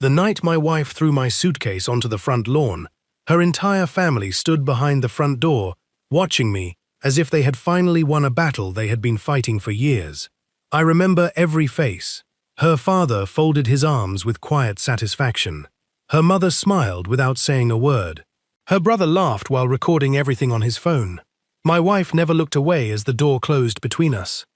The night my wife threw my suitcase onto the front lawn, her entire family stood behind the front door, watching me as if they had finally won a battle they had been fighting for years. I remember every face. Her father folded his arms with quiet satisfaction. Her mother smiled without saying a word. Her brother laughed while recording everything on his phone. My wife never looked away as the door closed between us.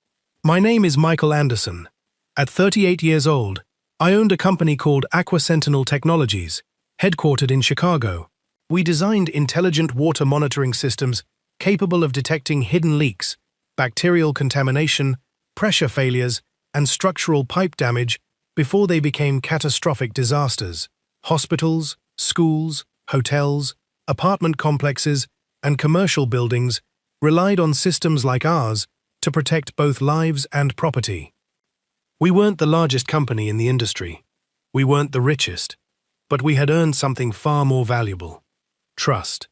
My name is Michael Anderson. At 38 years old, I owned a company called AquaSentinel Technologies, headquartered in Chicago. We designed intelligent water monitoring systems capable of detecting hidden leaks, bacterial contamination, pressure failures, and structural pipe damage before they became catastrophic disasters. Hospitals, schools, hotels, apartment complexes, and commercial buildings relied on systems like ours to protect both lives and property. We weren't the largest company in the industry. We weren't the richest, but we had earned something far more valuable: trust.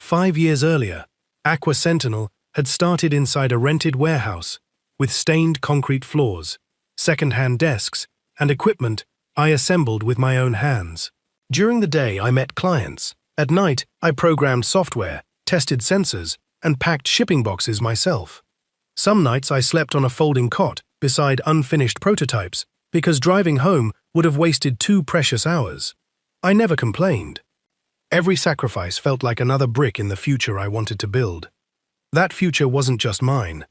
5 years earlier, AquaSentinel had started inside a rented warehouse with stained concrete floors, second-hand desks, and equipment I assembled with my own hands. During the day, I met clients. At night, I programmed software, tested sensors, and packed shipping boxes myself. Some nights I slept on a folding cot beside unfinished prototypes because driving home would have wasted 2 precious hours. I never complained. Every sacrifice felt like another brick in the future I wanted to build. That future wasn't just mine.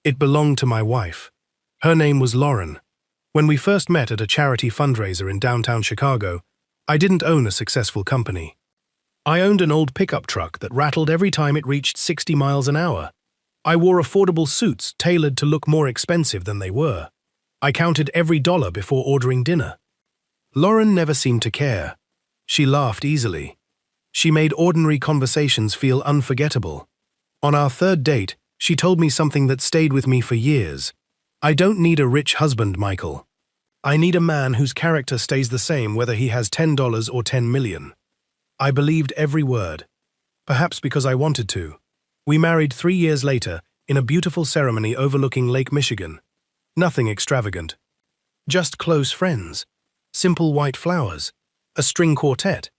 It belonged to my wife. Her name was Lauren. When we first met at a charity fundraiser in downtown Chicago, I didn't own a successful company. I owned an old pickup truck that rattled every time it reached 60 miles an hour. I wore affordable suits tailored to look more expensive than they were. I counted every dollar before ordering dinner. Lauren never seemed to care. She laughed easily. She made ordinary conversations feel unforgettable. On our 3rd date, she told me something that stayed with me for years. I don't need a rich husband, Michael. I need a man whose character stays the same whether he has $10 or 10 million. I believed every word. Perhaps because I wanted to. We married 3 years later in a beautiful ceremony overlooking Lake Michigan. Nothing extravagant. Just close friends. Simple white flowers. A string quartet.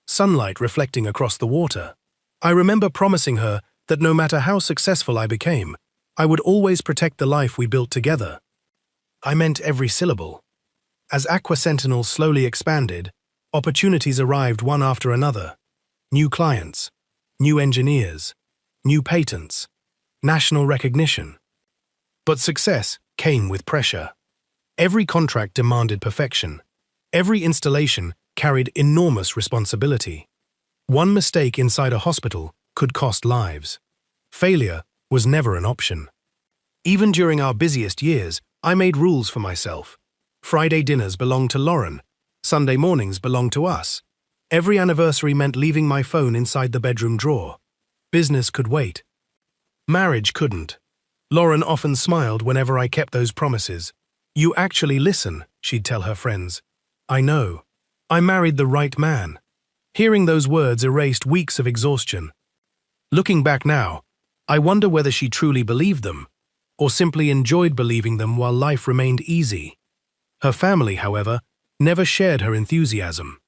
Sunlight reflecting across the water. I remember promising her that no matter how successful I became, I would always protect the life we built together. I meant every syllable. As AquaSentinel slowly expanded, opportunities arrived one after another. New clients, new engineers, new patents, national recognition. But success came with pressure. Every contract demanded perfection. Every installation carried enormous responsibility. One mistake inside a hospital could cost lives. Failure was never an option. Even during our busiest years, I made rules for myself. Friday dinners belonged to Lauren. Sunday mornings belonged to us. Every anniversary meant leaving my phone inside the bedroom drawer. Business could wait. Marriage couldn't. Lauren often smiled whenever I kept those promises. "You actually listen," she'd tell her friends. I know. I married the right man. Hearing those words erased weeks of exhaustion. Looking back now, I wonder whether she truly believed them, or simply enjoyed believing them while life remained easy. Her family, however, never shared her enthusiasm.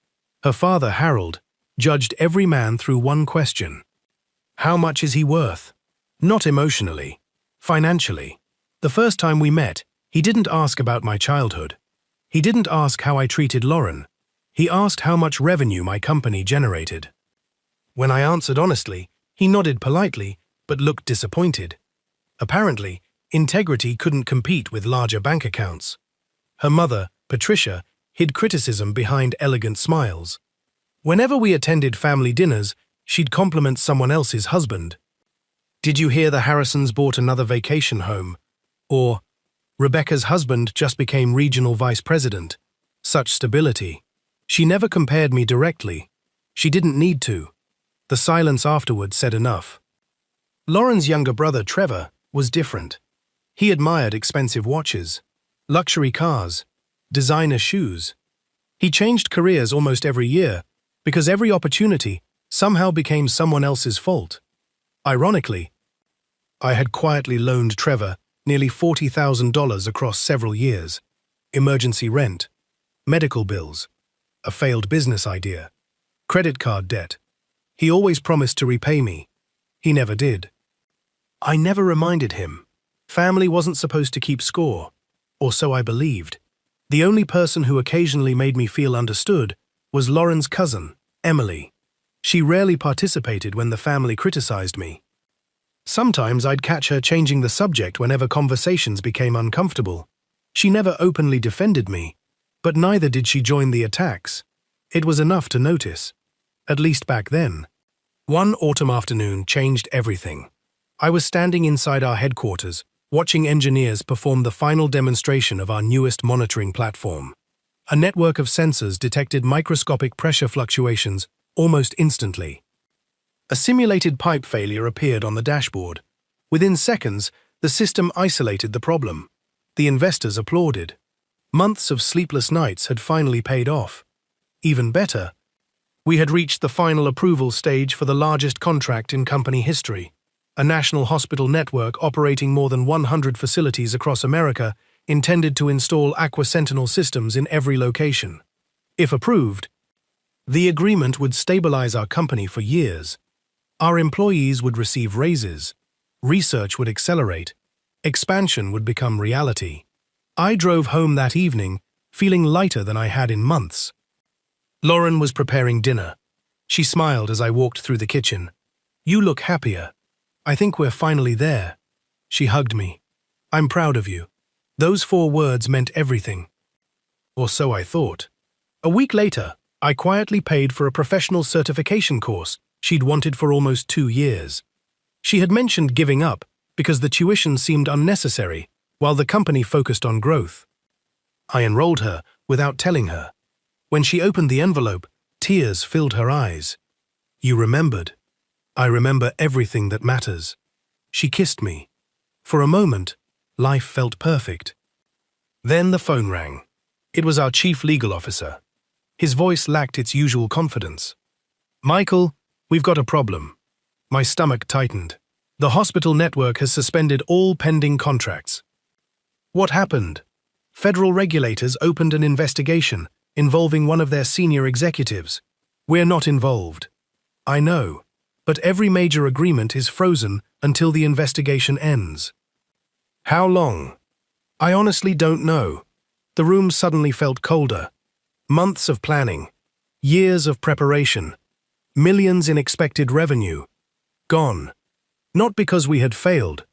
Her father, Harold, judged every man through one question. How much is he worth? Not emotionally, financially. The first time we met, he didn't ask about my childhood. He didn't ask how I treated Lauren. He asked how much revenue my company generated. When I answered honestly, he nodded politely, but looked disappointed. Apparently, integrity couldn't compete with larger bank accounts. Her mother, Patricia, hid criticism behind elegant smiles. Whenever we attended family dinners, she'd compliment someone else's husband. "Did you hear the Harrisons bought another vacation home?" Or, "Rebecca's husband just became regional vice president." Such stability. She never compared me directly. She didn't need to. The silence afterward said enough. Lauren's younger brother, Trevor, was different. He admired expensive watches, luxury cars, designer shoes. He changed careers almost every year because every opportunity somehow became someone else's fault. Ironically, I had quietly loaned Trevor nearly $40,000 across several years, emergency rent, medical bills, a failed business idea, credit card debt. He always promised to repay me. He never did. I never reminded him. Family wasn't supposed to keep score, or so I believed. The only person who occasionally made me feel understood was Lauren's cousin, Emily. She rarely participated when the family criticized me. Sometimes I'd catch her changing the subject whenever conversations became uncomfortable. She never openly defended me, but neither did she join the attacks. It was enough to notice, at least back then. One autumn afternoon changed everything. I was standing inside our headquarters, watching engineers perform the final demonstration of our newest monitoring platform. A network of sensors detected microscopic pressure fluctuations almost instantly. A simulated pipe failure appeared on the dashboard. Within seconds, the system isolated the problem. The investors applauded. Months of sleepless nights had finally paid off. Even better, we had reached the final approval stage for the largest contract in company history. A national hospital network operating more than 100 facilities across America intended to install AquaSentinel systems in every location. If approved, the agreement would stabilize our company for years. Our employees would receive raises, research would accelerate, expansion would become reality. I drove home that evening, feeling lighter than I had in months. Lauren was preparing dinner. She smiled as I walked through the kitchen. "You look happier. I think we're finally there." She hugged me. "I'm proud of you." Those 4 words meant everything. Or so I thought. A week later, I quietly paid for a professional certification course she'd wanted for almost 2 years. She had mentioned giving up because the tuition seemed unnecessary, while the company focused on growth. I enrolled her without telling her. When she opened the envelope, tears filled her eyes. "You remembered." "I remember everything that matters." She kissed me. For a moment, life felt perfect. Then the phone rang. It was our chief legal officer. His voice lacked its usual confidence. "Michael, we've got a problem." My stomach tightened. "The hospital network has suspended all pending contracts." "What happened?" "Federal regulators opened an investigation involving one of their senior executives. We're not involved." "I know, but every major agreement is frozen until the investigation ends." "How long?" "I honestly don't know." The room suddenly felt colder. Months of planning, years of preparation, millions in expected revenue, gone. Not because we had failed,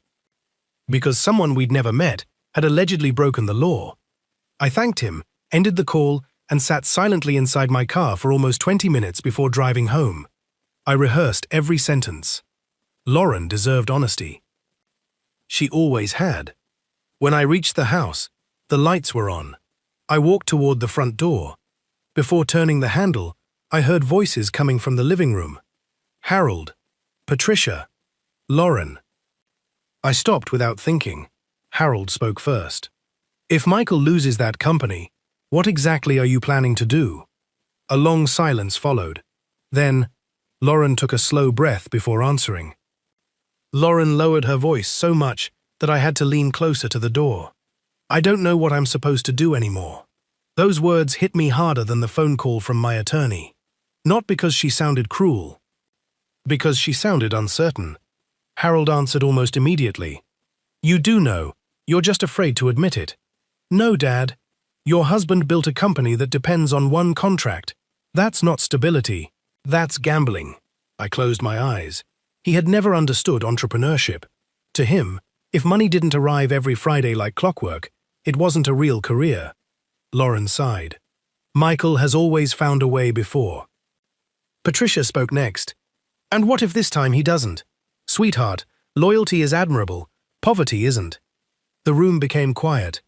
because someone we'd never met had allegedly broken the law. I thanked him, ended the call, and sat silently inside my car for almost 20 minutes before driving home. I rehearsed every sentence. Lauren deserved honesty. She always had. When I reached the house, the lights were on. I walked toward the front door. Before turning the handle, I heard voices coming from the living room. Harold, Patricia, Lauren. I stopped without thinking. Harold spoke first. "If Michael loses that company, what exactly are you planning to do?" A long silence followed. Then, Lauren took a slow breath before answering. Lauren lowered her voice so much that I had to lean closer to the door. "I don't know what I'm supposed to do anymore." Those words hit me harder than the phone call from my attorney. Not because she sounded cruel, because she sounded uncertain. Harold answered almost immediately. "You do know. You're just afraid to admit it." "No, Dad. Your husband built a company that depends on one contract. That's not stability. That's gambling." I closed my eyes. He had never understood entrepreneurship. To him, if money didn't arrive every Friday like clockwork, it wasn't a real career. Lauren sighed. "Michael has always found a way before." Patricia spoke next. "And what if this time he doesn't? Sweetheart, loyalty is admirable. Poverty isn't." The room became quiet.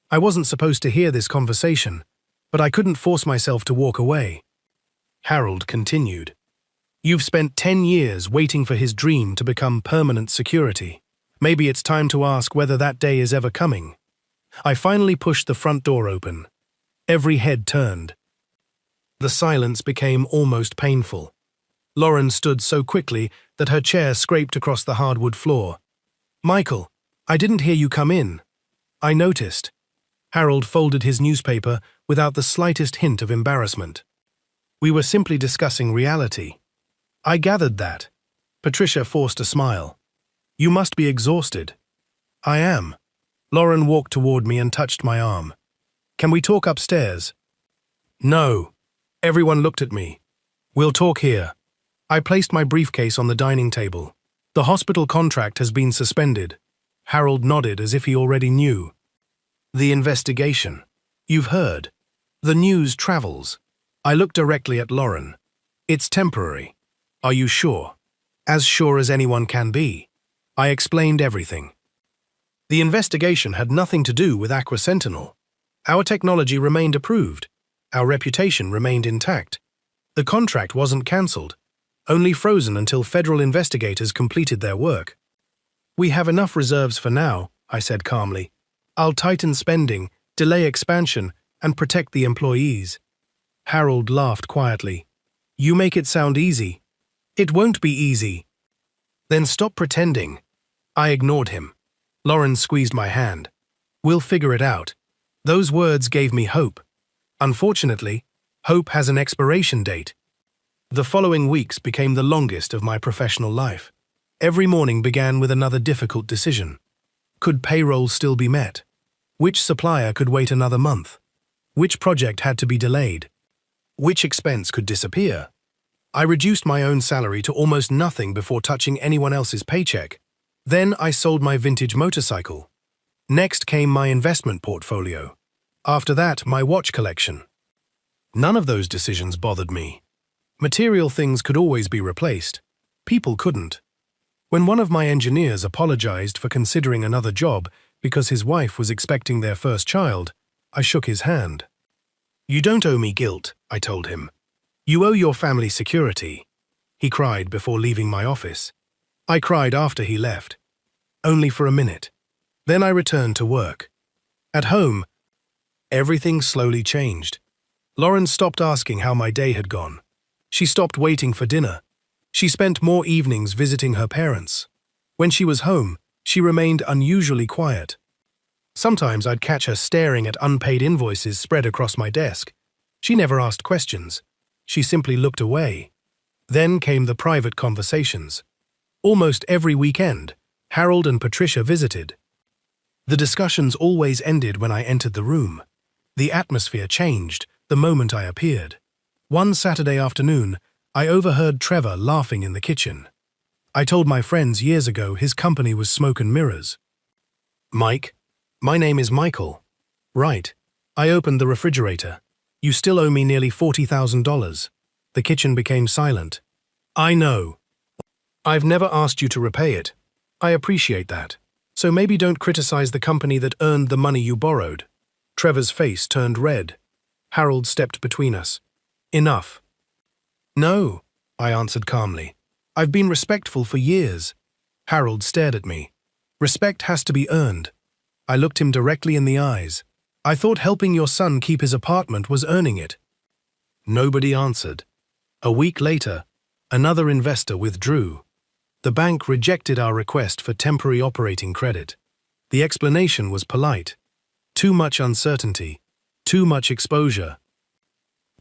I wasn't supposed to hear this conversation, but I couldn't force myself to walk away. Harold continued. "You've spent 10 years waiting for his dream to become permanent security. Maybe it's time to ask whether that day is ever coming." I finally pushed the front door open. Every head turned. The silence became almost painful. Lauren stood so quickly that her chair scraped across the hardwood floor. "Michael, I didn't hear you come in." "I noticed." Harold folded his newspaper without the slightest hint of embarrassment. We were simply discussing reality. I gathered that. Patricia forced a smile. You must be exhausted. I am. Lauren walked toward me and touched my arm. Can we talk upstairs? No. Everyone looked at me. We'll talk here. I placed my briefcase on the dining table. The hospital contract has been suspended. Harold nodded as if he already knew. The investigation. You've heard. The news travels. I looked directly at Lauren. It's temporary. Are you sure? As sure as anyone can be. I explained everything. The investigation had nothing to do with AquaSentinel. Our technology remained approved. Our reputation remained intact. The contract wasn't cancelled, only frozen until federal investigators completed their work. We have enough reserves for now, I said calmly. I'll tighten spending, delay expansion, and protect the employees. Harold laughed quietly. You make it sound easy. It won't be easy. Then stop pretending. I ignored him. Lauren squeezed my hand. We'll figure it out. Those words gave me hope. Unfortunately, hope has an expiration date. The following weeks became the longest of my professional life. Every morning began with another difficult decision. Could payroll still be met? Which supplier could wait another month? Which project had to be delayed? Which expense could disappear? I reduced my own salary to almost nothing before touching anyone else's paycheck. Then I sold my vintage motorcycle. Next came my investment portfolio. After that, my watch collection. None of those decisions bothered me. Material things could always be replaced. People couldn't. When one of my engineers apologized for considering another job because his wife was expecting their first child, I shook his hand. You don't owe me guilt, I told him. You owe your family security. He cried before leaving my office. I cried after he left. Only for a minute. Then I returned to work. At home, everything slowly changed. Lauren stopped asking how my day had gone. She stopped waiting for dinner. She spent more evenings visiting her parents. When she was home, she remained unusually quiet. Sometimes I'd catch her staring at unpaid invoices spread across my desk. She never asked questions. She simply looked away. Then came the private conversations. Almost every weekend, Harold and Patricia visited. The discussions always ended when I entered the room. The atmosphere changed the moment I appeared. One Saturday afternoon, I overheard Trevor laughing in the kitchen. I told my friends years ago his company was Smoke and Mirrors. Mike? My name is Michael. Right. I opened the refrigerator. You still owe me nearly $40,000. The kitchen became silent. I know. I've never asked you to repay it. I appreciate that. So maybe don't criticize the company that earned the money you borrowed. Trevor's face turned red. Harold stepped between us. Enough. No, I answered calmly. I've been respectful for years. Harold stared at me. Respect has to be earned. I looked him directly in the eyes. I thought helping your son keep his apartment was earning it. Nobody answered. A week later, another investor withdrew. The bank rejected our request for temporary operating credit. The explanation was polite. Too much uncertainty. Too much exposure.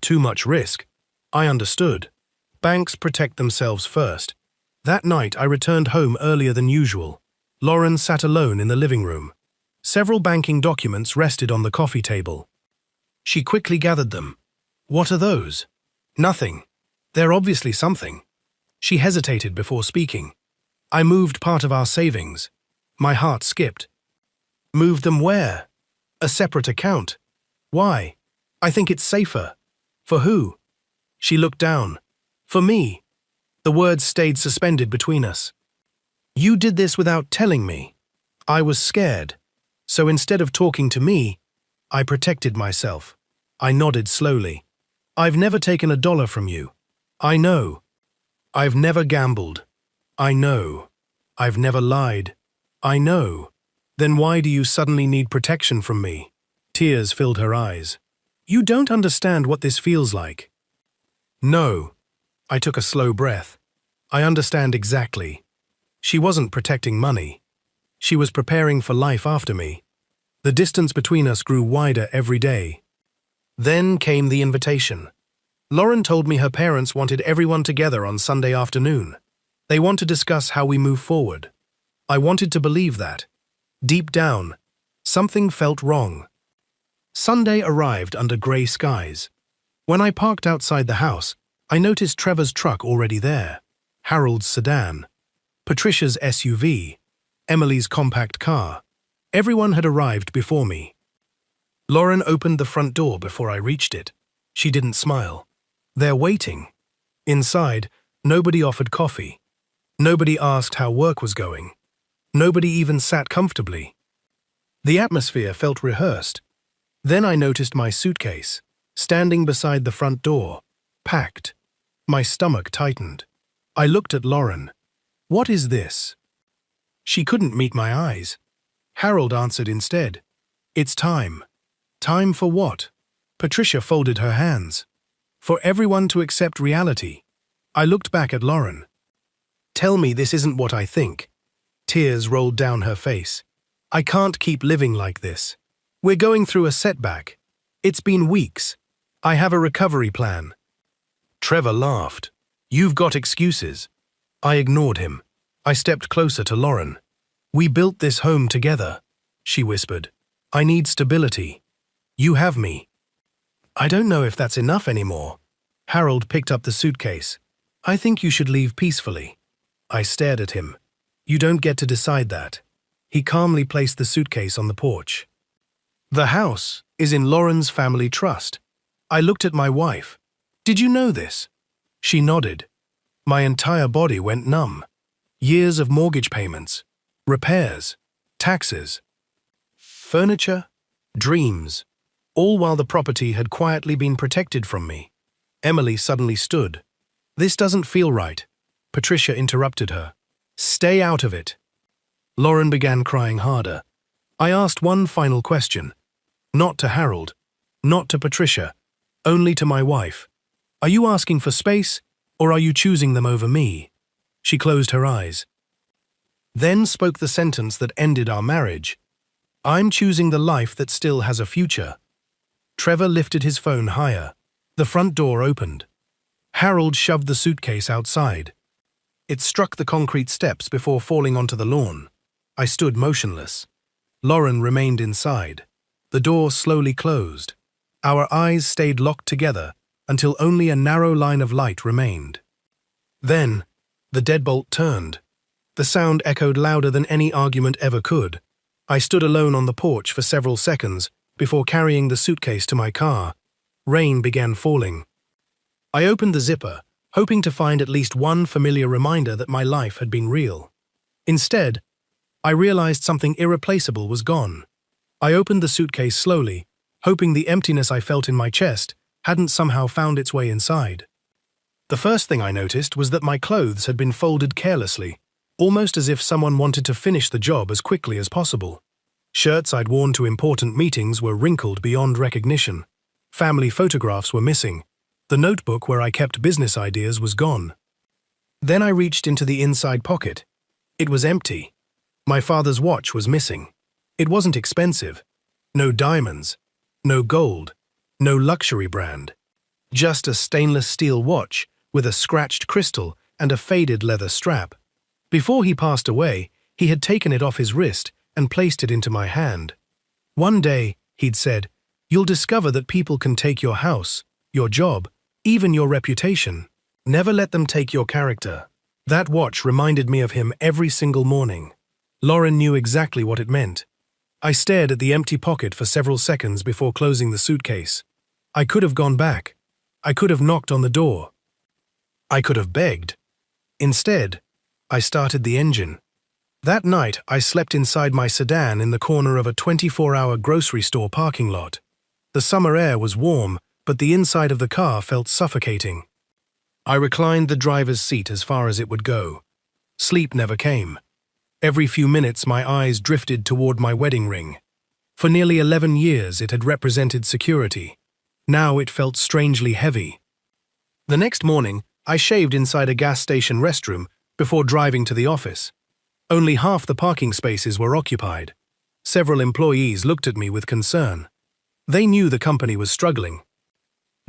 Too much risk. I understood. Banks protect themselves first. That night I returned home earlier than usual. Lauren sat alone in the living room. Several banking documents rested on the coffee table. She quickly gathered them. What are those? Nothing. They're obviously something. She hesitated before speaking. I moved part of our savings. My heart skipped. Moved them where? A separate account. Why? I think it's safer. For who? She looked down. For me. The words stayed suspended between us. You did this without telling me. I was scared. So instead of talking to me, I protected myself. I nodded slowly. I've never taken $1 from you. I know. I've never gambled. I know. I've never lied. I know. Then why do you suddenly need protection from me? Tears filled her eyes. You don't understand what this feels like. No. I took a slow breath. I understand exactly. She wasn't protecting money. She was preparing for life after me. The distance between us grew wider every day. Then came the invitation. Lauren told me her parents wanted everyone together on Sunday afternoon. They want to discuss how we move forward. I wanted to believe that. Deep down, something felt wrong. Sunday arrived under grey skies. When I parked outside the house, I noticed Trevor's truck already there, Harold's sedan, Patricia's SUV, Emily's compact car. Everyone had arrived before me. Lauren opened the front door before I reached it. She didn't smile. They're waiting. Inside, nobody offered coffee. Nobody asked how work was going. Nobody even sat comfortably. The atmosphere felt rehearsed. Then I noticed my suitcase, standing beside the front door, packed. My stomach tightened. I looked at Lauren. What is this? She couldn't meet my eyes. Harold answered instead. It's time. Time for what? Patricia folded her hands. For everyone to accept reality. I looked back at Lauren. Tell me this isn't what I think. Tears rolled down her face. I can't keep living like this. We're going through a setback. It's been weeks. I have a recovery plan. Trevor laughed. You've got excuses. I ignored him. I stepped closer to Lauren. We built this home together, she whispered. I need stability. You have me. I don't know if that's enough anymore. Harold picked up the suitcase. I think you should leave peacefully. I stared at him. You don't get to decide that. He calmly placed the suitcase on the porch. The house is in Lauren's family trust. I looked at my wife. Did you know this? She nodded. My entire body went numb. Years of mortgage payments, repairs, taxes, furniture, dreams, all while the property had quietly been protected from me. Emily suddenly stood. This doesn't feel right. Patricia interrupted her. Stay out of it. Lauren began crying harder. I asked one final question. Not to Harold, not to Patricia, only to my wife. Are you asking for space, or are you choosing them over me? She closed her eyes. Then spoke the sentence that ended our marriage. I'm choosing the life that still has a future. Trevor lifted his phone higher. The front door opened. Harold shoved the suitcase outside. It struck the concrete steps before falling onto the lawn. I stood motionless. Lauren remained inside. The door slowly closed. Our eyes stayed locked together until only a narrow line of light remained. Then, the deadbolt turned. The sound echoed louder than any argument ever could. I stood alone on the porch for several seconds before carrying the suitcase to my car. Rain began falling. I opened the zipper, hoping to find at least one familiar reminder that my life had been real. Instead, I realized something irreplaceable was gone. I opened the suitcase slowly, hoping the emptiness I felt in my chest hadn't somehow found its way inside. The first thing I noticed was that my clothes had been folded carelessly, almost as if someone wanted to finish the job as quickly as possible. Shirts I'd worn to important meetings were wrinkled beyond recognition. Family photographs were missing. The notebook where I kept business ideas was gone. Then I reached into the inside pocket. It was empty. My father's watch was missing. It wasn't expensive. No diamonds. No gold. No luxury brand. Just a stainless steel watch with a scratched crystal and a faded leather strap. Before he passed away, he had taken it off his wrist and placed it into my hand. One day, he'd said, "You'll discover that people can take your house, your job, even your reputation. Never let them take your character." That watch reminded me of him every single morning. Lauren knew exactly what it meant. I stared at the empty pocket for several seconds before closing the suitcase. I could have gone back. I could have knocked on the door. I could have begged. Instead, I started the engine. That night, I slept inside my sedan in the corner of a 24-hour grocery store parking lot. The summer air was warm, but the inside of the car felt suffocating. I reclined the driver's seat as far as it would go. Sleep never came. Every few minutes, my eyes drifted toward my wedding ring. For nearly 11 years, it had represented security. Now it felt strangely heavy. The next morning, I shaved inside a gas station restroom before driving to the office. Only half the parking spaces were occupied. Several employees looked at me with concern. They knew the company was struggling.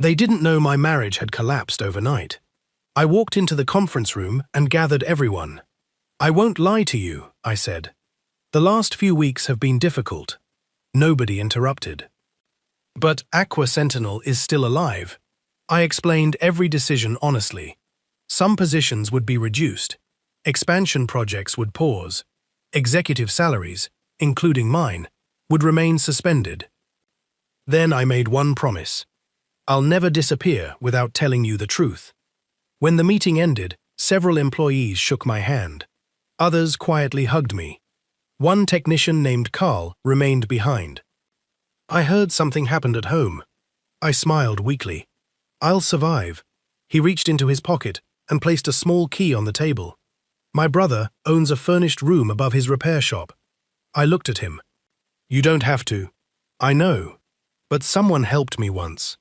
They didn't know my marriage had collapsed overnight. I walked into the conference room and gathered everyone. "I won't lie to you," I said. "The last few weeks have been difficult." Nobody interrupted. "But AquaSentinel is still alive." I explained every decision honestly. Some positions would be reduced. Expansion projects would pause. Executive salaries, including mine, would remain suspended. Then I made one promise. "I'll never disappear without telling you the truth." When the meeting ended, several employees shook my hand. Others quietly hugged me. One technician named Carl remained behind. "I heard something happened at home." I smiled weakly. "I'll survive." He reached into his pocket and placed a small key on the table. "My brother owns a furnished room above his repair shop." I looked at him. "You don't have to." "I know. But someone helped me once."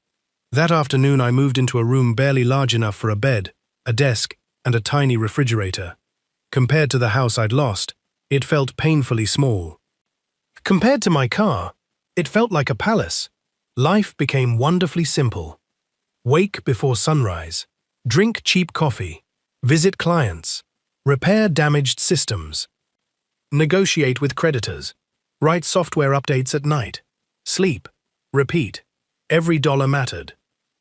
That afternoon I moved into a room barely large enough for a bed, a desk, and a tiny refrigerator. Compared to the house I'd lost, it felt painfully small. Compared to my car, it felt like a palace. Life became wonderfully simple. Wake before sunrise, drink cheap coffee, visit clients, repair damaged systems, negotiate with creditors, write software updates at night, sleep, repeat. Every dollar mattered.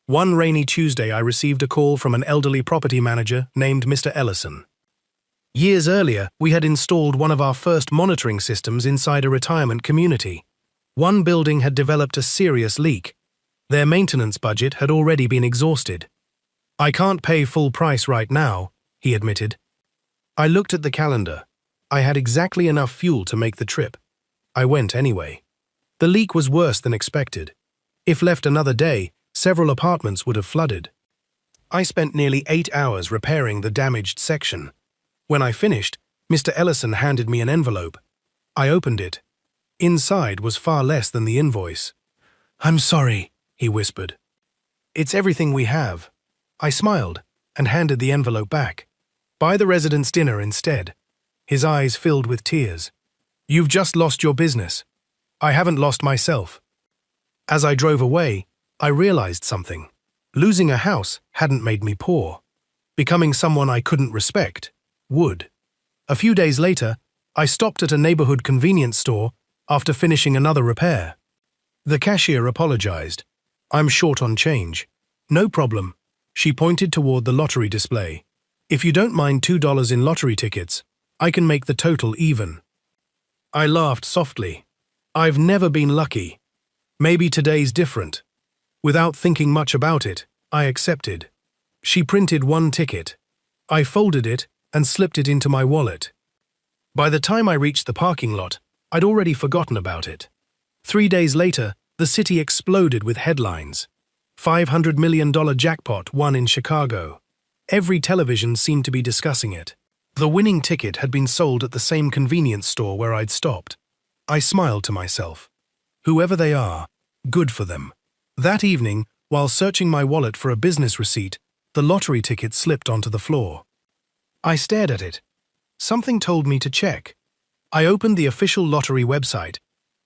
One rainy Tuesday I received a call from an elderly property manager named Mr. Ellison. Years earlier, we had installed one of our first monitoring systems inside a retirement community. One building had developed a serious leak. Their maintenance budget had already been exhausted. "I can't pay full price right now," he admitted. I looked at the calendar. I had exactly enough fuel to make the trip. I went anyway. The leak was worse than expected. If left another day, several apartments would have flooded. I spent nearly 8 hours repairing the damaged section. When I finished, Mr. Ellison handed me an envelope. I opened it. Inside was far less than the invoice. "I'm sorry," he whispered. "It's everything we have." I smiled and handed the envelope back. "Buy the residents' dinner instead." His eyes filled with tears. "You've just lost your business." "I haven't lost myself." As I drove away, I realized something. Losing a house hadn't made me poor. Becoming someone I couldn't respect would. A few days later, I stopped at a neighborhood convenience store after finishing another repair. The cashier apologized. "I'm short on change." "No problem." She pointed toward the lottery display. "If you don't mind $2 in lottery tickets, I can make the total even." I laughed softly. I've never been lucky. Maybe today's different. Without thinking much about it, I accepted. She printed one ticket. I folded it and slipped it into my wallet. By the time I reached the parking lot, I'd already forgotten about it. 3 days later, the city exploded with headlines. $500 million jackpot won in Chicago. Every television seemed to be discussing it. The winning ticket had been sold at the same convenience store where I'd stopped. I smiled to myself. Whoever they are, good for them. That evening, while searching my wallet for a business receipt, the lottery ticket slipped onto the floor. I stared at it. Something told me to check. I opened the official lottery website.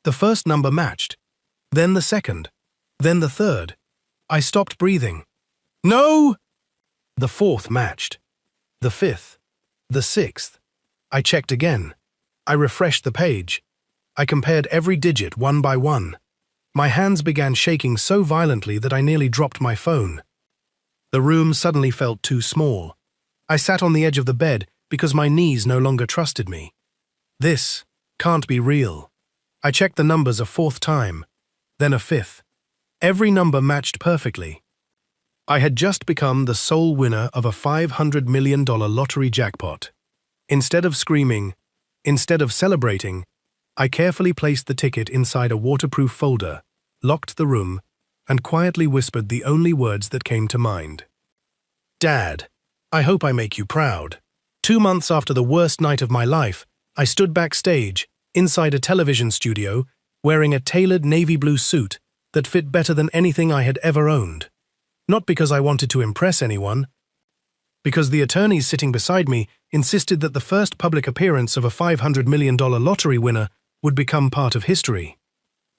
The first number matched. Then the second. Then the third. I stopped breathing. No! The fourth matched. The fifth. The sixth. I checked again. I refreshed the page. I compared every digit one by one. My hands began shaking so violently that I nearly dropped my phone. The room suddenly felt too small. I sat on the edge of the bed because my knees no longer trusted me. This can't be real. I checked the numbers a fourth time, then a fifth. Every number matched perfectly. I had just become the sole winner of a $500 million lottery jackpot. Instead of screaming, instead of celebrating, I carefully placed the ticket inside a waterproof folder, locked the room, and quietly whispered the only words that came to mind. "Dad, I hope I make you proud." 2 months after the worst night of my life, I stood backstage, inside a television studio, wearing a tailored navy blue suit that fit better than anything I had ever owned. Not because I wanted to impress anyone, because the attorneys sitting beside me insisted that the first public appearance of a $500 million lottery winner would become part of history.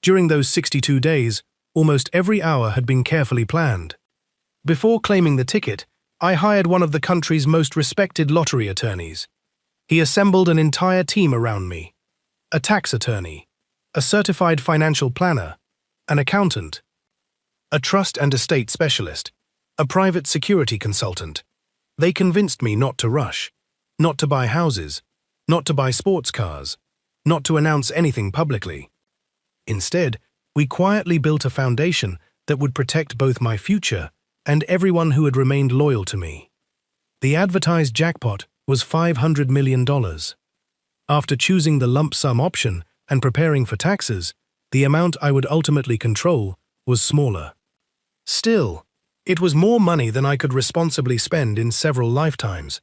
During those 62 days, almost every hour had been carefully planned. Before claiming the ticket, I hired one of the country's most respected lottery attorneys. He assembled an entire team around me: a tax attorney, a certified financial planner, an accountant, a trust and estate specialist, a private security consultant. They convinced me not to rush, not to buy houses, not to buy sports cars, not to announce anything publicly. Instead, we quietly built a foundation that would protect both my future and everyone who had remained loyal to me. The advertised jackpot was $500 million. After choosing the lump sum option and preparing for taxes, the amount I would ultimately control was smaller. Still, it was more money than I could responsibly spend in several lifetimes.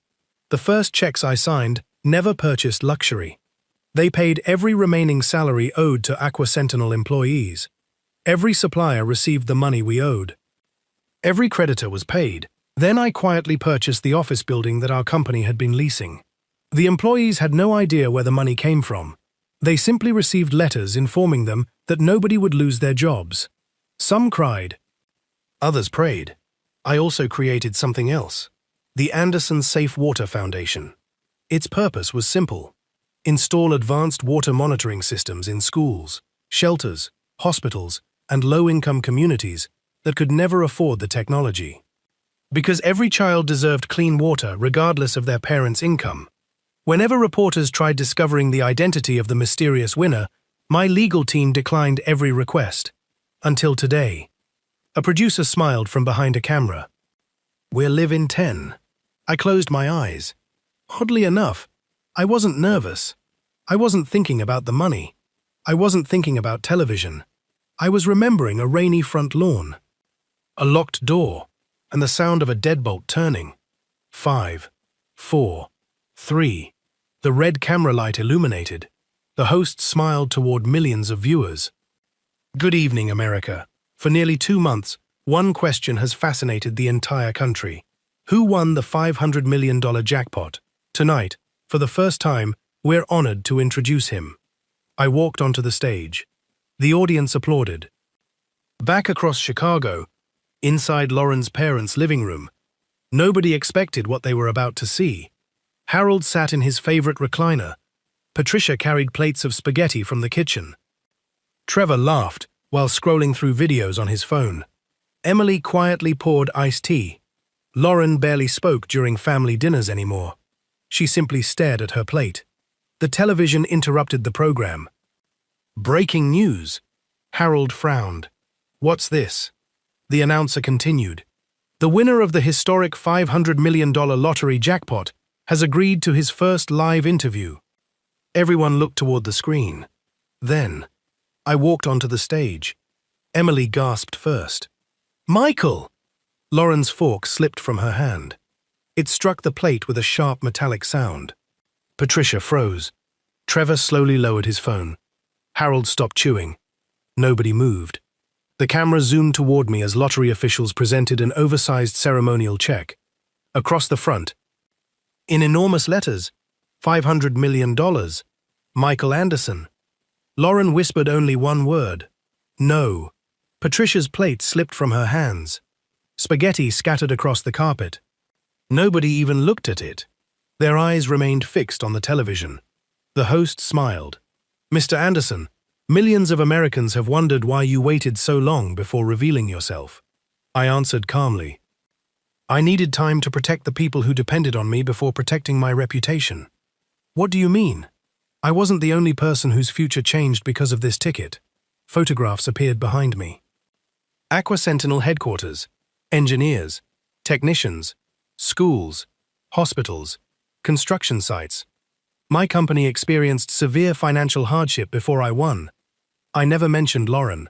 The first checks I signed never purchased luxury. They paid every remaining salary owed to AquaSentinel employees. Every supplier received the money we owed. Every creditor was paid. Then I quietly purchased the office building that our company had been leasing. The employees had no idea where the money came from. They simply received letters informing them that nobody would lose their jobs. Some cried. Others prayed. I also created something else: the Anderson Safe Water Foundation. Its purpose was simple: install advanced water monitoring systems in schools, shelters, hospitals, and low-income communities that could never afford the technology. Because every child deserved clean water regardless of their parents' income. Whenever reporters tried discovering the identity of the mysterious winner, my legal team declined every request. Until today. A producer smiled from behind a camera. "We'll live in 10. I closed my eyes. Oddly enough, I wasn't nervous. I wasn't thinking about the money. I wasn't thinking about television. I was remembering a rainy front lawn, a locked door, and the sound of a deadbolt turning. 5, 4, 3. The red camera light illuminated. The host smiled toward millions of viewers. Good evening, America. For nearly 2 months, one question has fascinated the entire country. Who won the $500 million jackpot? Tonight, for the first time, we're honored to introduce him. I walked onto the stage. The audience applauded. Back across Chicago, inside Lauren's parents' living room, nobody expected what they were about to see. Harold sat in his favorite recliner. Patricia carried plates of spaghetti from the kitchen. Trevor laughed while scrolling through videos on his phone. Emily quietly poured iced tea. Lauren barely spoke during family dinners anymore. She simply stared at her plate. The television interrupted the program. Breaking news. Harold frowned. What's this? The announcer continued. The winner of the historic $500 million lottery jackpot has agreed to his first live interview. Everyone looked toward the screen. Then, I walked onto the stage. Emily gasped first. Michael! Lauren's fork slipped from her hand. It struck the plate with a sharp metallic sound. Patricia froze. Trevor slowly lowered his phone. Harold stopped chewing. Nobody moved. The camera zoomed toward me as lottery officials presented an oversized ceremonial check. Across the front, in enormous letters, $500 million. Michael Anderson. Lauren whispered only one word. No. Patricia's plate slipped from her hands. Spaghetti scattered across the carpet. Nobody even looked at it. Their eyes remained fixed on the television. The host smiled. Mr. Anderson, millions of Americans have wondered why you waited so long before revealing yourself. I answered calmly. I needed time to protect the people who depended on me before protecting my reputation. What do you mean? I wasn't the only person whose future changed because of this ticket. Photographs appeared behind me. AquaSentinel headquarters, engineers, technicians, schools, hospitals, construction sites. My company experienced severe financial hardship before I won. I never mentioned Lauren.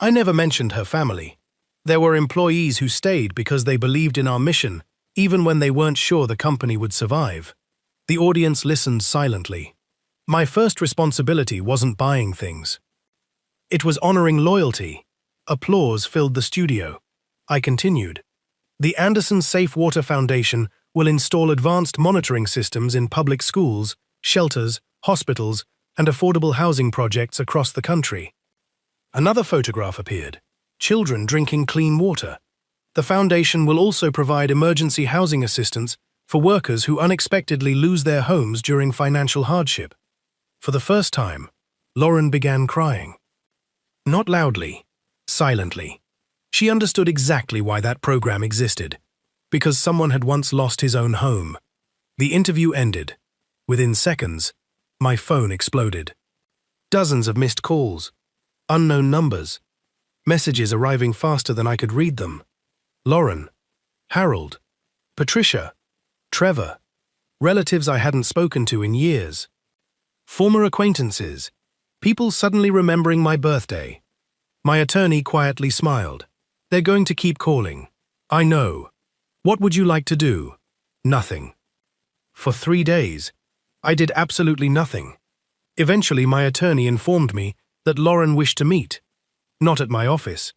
I never mentioned her family. There were employees who stayed because they believed in our mission, even when they weren't sure the company would survive. The audience listened silently. My first responsibility wasn't buying things. It was honoring loyalty. Applause filled the studio. I continued. The Anderson Safe Water Foundation will install advanced monitoring systems in public schools, shelters, hospitals, and affordable housing projects across the country. Another photograph appeared. Children drinking clean water. The foundation will also provide emergency housing assistance for workers who unexpectedly lose their homes during financial hardship. For the first time, Lauren began crying. Not loudly, silently. She understood exactly why that program existed. Because someone had once lost his own home. The interview ended. Within seconds, my phone exploded. Dozens of missed calls, unknown numbers, messages arriving faster than I could read them. Lauren, Harold, Patricia, Trevor, relatives I hadn't spoken to in years. Former acquaintances, people suddenly remembering my birthday. My attorney quietly smiled. They're going to keep calling. I know. What would you like to do? Nothing. For 3 days, I did absolutely nothing. Eventually, my attorney informed me that Lauren wished to meet. Not at my office.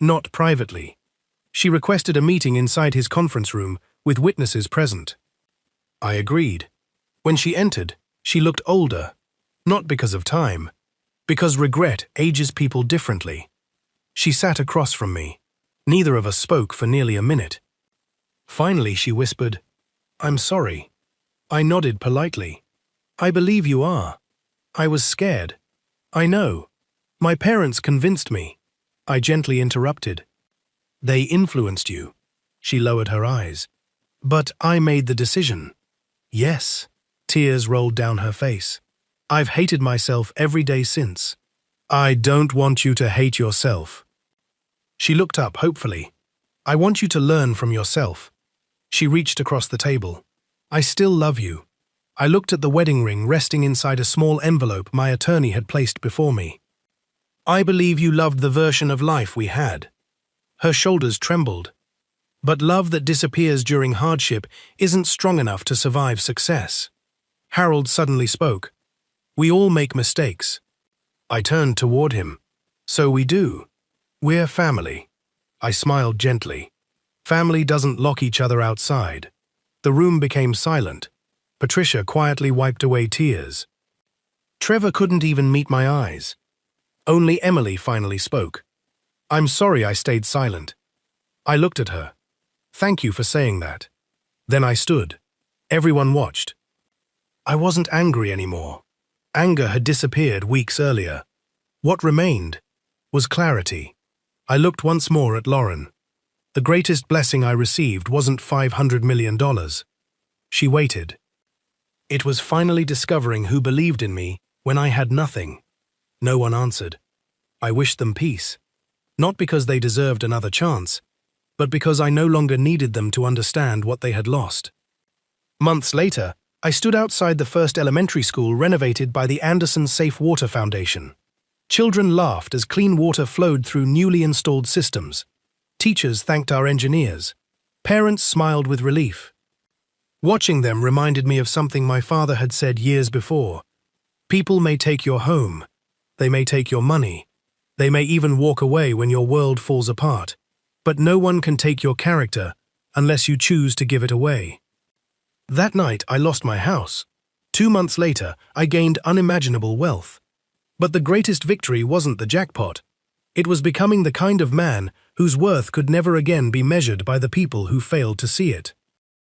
Not privately. She requested a meeting inside his conference room with witnesses present. I agreed. When she entered, she looked older. Not because of time. Because regret ages people differently. She sat across from me. Neither of us spoke for nearly a minute. Finally, she whispered, "I'm sorry." I nodded politely. "I believe you are." I was scared. "I know. My parents convinced me." I gently interrupted. "They influenced you." She lowered her eyes. "But I made the decision." "Yes." Tears rolled down her face. "I've hated myself every day since." "I don't want you to hate yourself." She looked up hopefully. "I want you to learn from yourself." She reached across the table. "I still love you." I looked at the wedding ring resting inside a small envelope my attorney had placed before me. "I believe you loved the version of life we had." Her shoulders trembled. "But love that disappears during hardship isn't strong enough to survive success." Harold suddenly spoke. "We all make mistakes." I turned toward him. "So we do. We're family." I smiled gently. Family doesn't lock each other outside. The room became silent. Patricia quietly wiped away tears. Trevor couldn't even meet my eyes. Only Emily finally spoke. "I'm sorry I stayed silent." I looked at her. "Thank you for saying that." Then I stood. Everyone watched. I wasn't angry anymore. Anger had disappeared weeks earlier. What remained was clarity. I looked once more at Lauren. The greatest blessing I received wasn't $500 million. She waited. It was finally discovering who believed in me when I had nothing. No one answered. I wished them peace. Not because they deserved another chance, but because I no longer needed them to understand what they had lost. Months later, I stood outside the first elementary school renovated by the Anderson Safe Water Foundation. Children laughed as clean water flowed through newly installed systems. Teachers thanked our engineers. Parents smiled with relief. Watching them reminded me of something my father had said years before. People may take your home. They may take your money. They may even walk away when your world falls apart. But no one can take your character unless you choose to give it away. That night, I lost my house. 2 months later, I gained unimaginable wealth. But the greatest victory wasn't the jackpot. It was becoming the kind of man whose worth could never again be measured by the people who failed to see it.